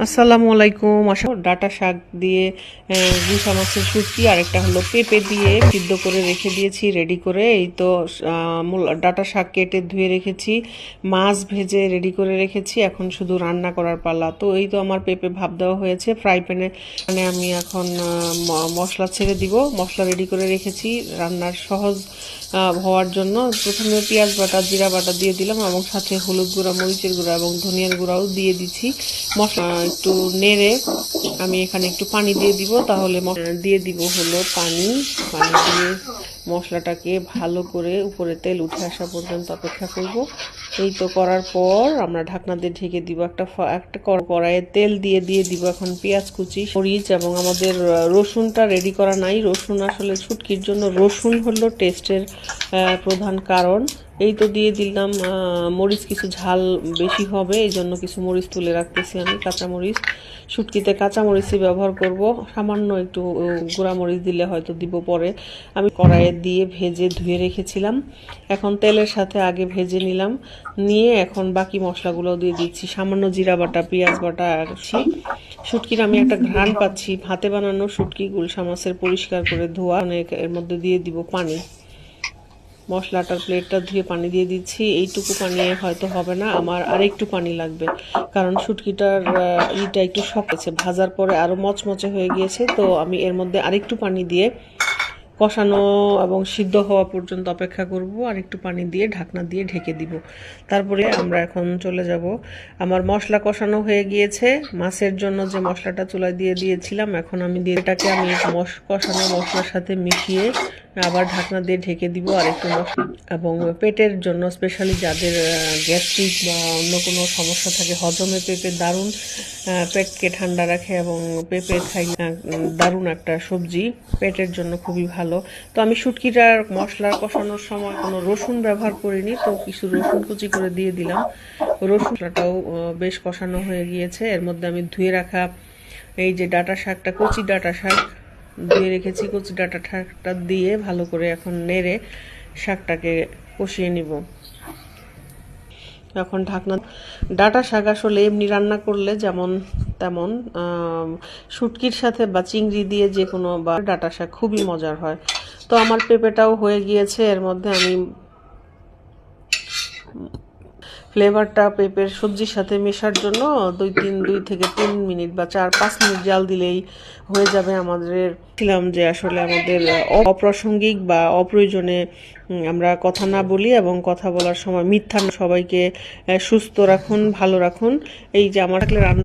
আসসালামু আলাইকুম। ডাটা শাক দিয়ে গুসা মাছের শুটকি, আর একটা হলো পেঁপে দিয়ে সিদ্ধ করে রেখে দিয়েছি রেডি করে। এই তো ডাটা শাক কেটে ধুয়ে রেখেছি, মাছ ভেজে রেডি করে রেখেছি, এখন শুধু রান্না করার পালা। তো এই তো আমার পেঁপে ভাপ দেওয়া হয়েছে ফ্রাই প্যানে। মানে আমি এখন মশলা ছেড়ে দিব। মশলা রেডি করে রেখেছি রান্নার সহজ হওয়ার জন্য। প্রথমে পেঁয়াজ বাটা, জিরা বাটা দিয়ে দিলাম এবং সাথে হলুদ গুঁড়া, মরিচের গুঁড়া এবং ধনিয়ার গুঁড়াও দিয়ে দিচ্ছি। মশলা একটু নেড়ে আমি এখানে একটু পানি দিয়ে দিব। তাহলে দিয়ে দিব হলো পানি দিয়ে মশলাটাকে ভালো করে উপরে তেল উঠে আসা পর্যন্ত অপেক্ষা করব। এই তো করার পর আমরা ঢাকনা দিয়ে ঢেকে দিব। একটা কড়াইয়ে তেল দিয়ে দিব এখন পেঁয়াজ কুচি, মরিচ এবং আমাদের রসুনটা রেডি করা নাই। রসুন আসলে শুটকির জন্য রসুন হলো টেস্টের প্রধান কারণ। এই তো দিয়ে দিলাম মরিচ, কিছু ঝাল বেশি হবে এই জন্য কিছু মরিচ তুলে রাখতেছি আমি, কাঁচামরিচ। শুটকিতে কাঁচামরিচই ব্যবহার করব, সামান্য একটু গুঁড়া মরিচ দিলে হয়তো দিব পরে। আমি কড়াইয়ে দিয়ে ভেজে ধুয়ে রেখেছিলাম, এখন তেলের সাথে আগে ভেজে নিলাম। নিয়ে এখন বাকি মশলাগুলো দিয়ে দিচ্ছি, সামান্য জিরা বাটা, পেঁয়াজ বাটা। শুটকির আমি একটা ঘ্রাণ পাচ্ছি, হাতে বানানো শুটকি, গুলশা মাছের পরিষ্কার করে ধোয়া। এর মধ্যে দিয়ে দিব পানি। মশলাটার প্লেটটা ধুয়ে পানি দিয়ে দিচ্ছি। এইটুকু পানি হয়তো হবে না, আমার আরেকটু পানি লাগবে, কারণ শুটকিটার ইটা একটু শক্ত আছে, ভাজার পরে আরও মচমচে হয়ে গিয়েছে। তো আমি এর মধ্যে আরেকটু পানি দিয়ে কষানো এবং সিদ্ধ হওয়া পর্যন্ত অপেক্ষা করব। আর একটু পানি দিয়ে ঢাকনা দিয়ে ঢেকে দিব। তারপরে আমরা এখন চলে যাব। আমার মশলা কষানো হয়ে গিয়েছে, মাছের জন্য যে মশলাটা চুলায় দিয়ে দিয়েছিলাম, এখন আমি দিয়ে এটাকে আমি কষানো মশলার সাথে মিশিয়ে আবার ঢাকনা দিয়ে ঢেকে দিব। আর একটু মশলা এবং পেটের জন্য স্পেশালি যাদের গ্যাস্ট্রিক বা অন্য কোনো সমস্যা থাকে, হজমে পেঁপে দারুণ পেটকে ঠান্ডা রাখে এবং পেঁপে খাইলে দারুণ একটা সবজি, পেটের জন্য খুবই ভালো। তো আমি শুটকিটার মশলা কষানোর সময় কোনো রসুন ব্যবহার করিনি, তো কিছু রসুন কুচি করে দিয়ে দিলাম। রসুনটাও বেশ কষানো হয়ে গিয়েছে। এর মধ্যে আমি ধুয়ে রাখা এই যে ডাটা শাকটা, কচি ডাটা শাক ধুয়ে রেখেছি, কচি ডাটা শাকটা দিয়ে ভালো করে এখন নেড়ে শাকটাকে কষিয়ে নিব। এখন ঢাকনা। ডাটা শাক আসলে এমনি রান্না করলে যেমন তেমন, শুটকির সাথে বা চিংড়ি দিয়ে যে কোনো বা ডাটা শাক খুবই মজার হয়। তো আমার পেঁপেটাও হয়ে গিয়েছে। এর মধ্যে আমি ফ্লেভারটা পেঁপের সবজির সাথে মেশার জন্য 2 থেকে 3 মিনিট বা 4-5 মিনিট জাল দিলেই হয়ে যাবে আমাদের। ছিলাম যে আসলে আমাদের অপ্রাসঙ্গিক বা অপ্রয়োজনে আমরা কথা না বলি এবং কথা বলার সময় মিথ্যা। সবাইকে সুস্থ রাখুন, ভালো রাখুন। এই যে আমার রান্না